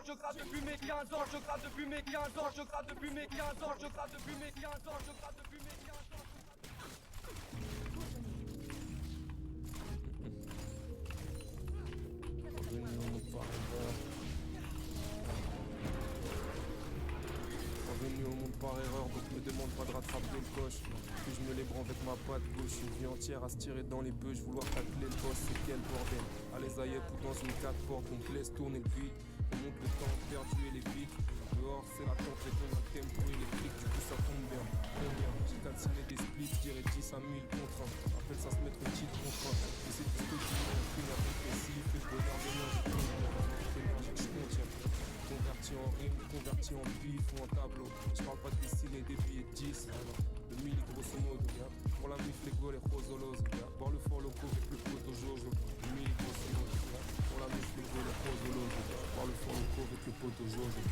je gratte depuis mes 15 ans, je gratte depuis mes 15 ans, je gratte depuis mes 15 ans, je gratte depuis mes 15 ans, je gratte depuis mes 15 ans. Revenu au monde par erreur, donc me demande pas de rattraper le coche. Puis je me les prends avec ma patte gauche. Une vie entière à se tirer dans les bœufs, vouloir tacler le boss, c'est quel bordel. À les aïeux dans une 4 portes, on te laisse tourner le beat. On monte le temps perdu et les pics. Dehors c'est la tempête, on a le tempo et les clics, du coup ça tombe bien. Combien j'ai calciné des splits, je dirais 10 à 1000 contre 1. Appelle ça se mettre une petite contrainte. Et c'est tout ce que tu veux, on finit avec récif. Et je regarde les mains, je contiens. Converti en rime, converti en bif ou en tableau. Je parle pas de dessiner des billets de 10, de 1000 grosso modo, yeah. Pour la mif, les go, les rosolos, yeah. Boire le fort loco avec le poteau Jojo, de 1000 grosso modo, yeah. Pour la mif, les go, les rosolos, yeah. Boire le fort loco avec le poteau Jojo.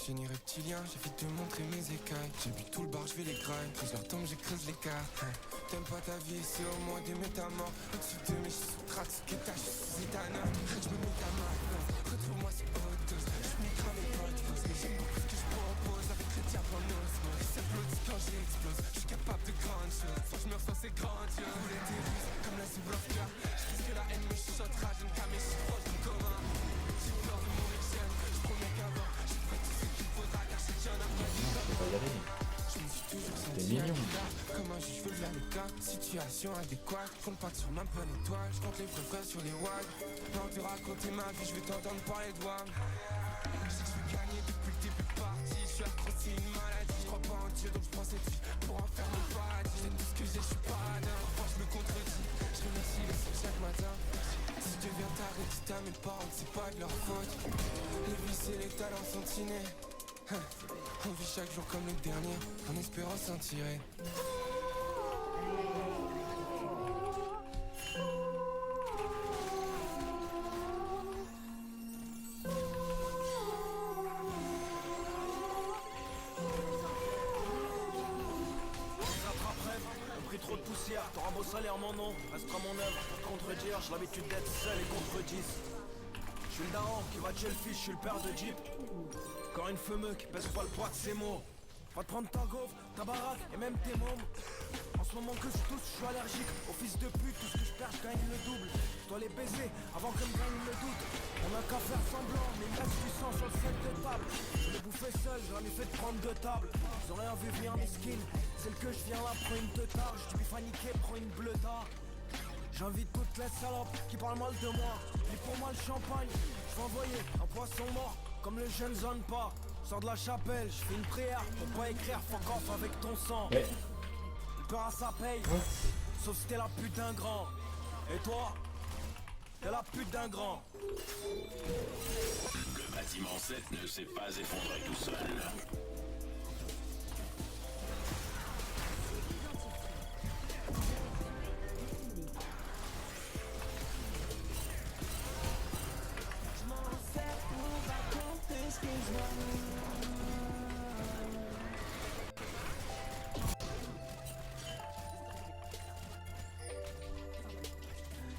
Génie reptilien, j'ai vite te montrer mes écailles. J'ai bu tout le bar, je vais les grailles. Prise leur tombe, j'écrase les cartes. T'aimes pas ta vie, c'est au moins d'aimer ta mort. Au-dessus de mes sous traces, que tâche, c'est ta note. Je me mets ta main, retrouve-moi sur autos. Je m'écrase mes potes, j'aime beaucoup ce que je propose. Avec le diable en osmose, s'applaudit quand j'explose. Je suis capable de grandes choses, soit je me ressens c'est grandiose. Vous les dérusse, comme la Zubrovka. Je pense que la haine me chottera, je ne qu'à mes chiffres du commun. J'ai peur de mourir jeune, je promets qu'avant, je ferai tout ce qu'il faudra car je tiens à ma vie. Je me suis toujours senti à l'écart, comme un juge veut vers les cas. Situation adéquate, compte pas sur ma bonne étoile. Je compte les vrais sur les wags. Avant de raconter ma vie, je vais t'entendre parler de moi. Je sais que je vais gagner depuis le début parti. Je suis accro, c'est une maladie. Je crois pas en Dieu donc je prends cette vie pour en faire mon paradis. J'ai tout ce que j'ai, je suis pas radin. Parfois je me contredis, je remercie le ciel chaque matin. Si Dieu vient t'arrêter, t'as mes paroles, c'est pas de leur faute. Les vies et les talents sont innés. On vit chaque jour comme le dernier, en espérant s'en tirer. Pris trop de poussière, t'auras beau salaire mon nom, restera mon œuvre pour te contredire, j'ai l'habitude d'être seul et contredise. Je suis le daron qui va tuer le fils, je suis le père de Jeep. Encore une fumeux qui pèse pas le poids de ses mots. Va te prendre ta gaufre, ta baraque et même tes mômes. En ce moment que je touche, je suis allergique au fils de pute, tout ce que je perds, je gagne le double. Je dois les baiser avant que me gagne le doute. On a qu'à faire semblant, mais il me reste du sang sur le set de table. Je l'ai bouffé seul, j'en ai fait de prendre deux tables. Ils ont rien vu venir mes skins, celle que je viens là, prends une teutard. Je suis paniqué, prends une bleutard. J'invite toutes les salopes qui parlent mal de moi. Puis pour moi le champagne, je vais envoyer un poisson mort comme le jeune zone pas. Sors de la chapelle, je fais une prière pour pas écrire fuck off avec ton sang. Le peur à sa paye, sauf si t'es la pute d'un grand. Et toi, t'es la pute d'un grand. Le bâtiment 7 ne s'est pas effondré tout seul.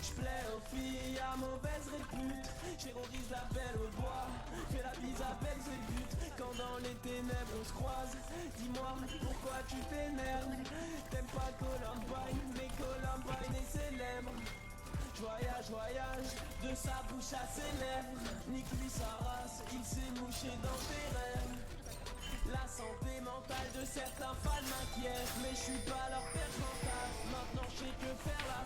J'plais aux filles à mauvaise répute. J'terrorise la belle au bois. Fais la bise à Belzébuth. Quand dans les ténèbres on se croise, dis-moi pourquoi tu t'énerves. T'aimes pas Columbine, mais Columbine est célèbre. Voyage, de sa bouche à ses lèvres. Nique-lui sa race, il s'est mouché dans tes rêves. La santé mentale de certains fans m'inquiète, mais je suis pas leur père mental. Maintenant je sais que faire la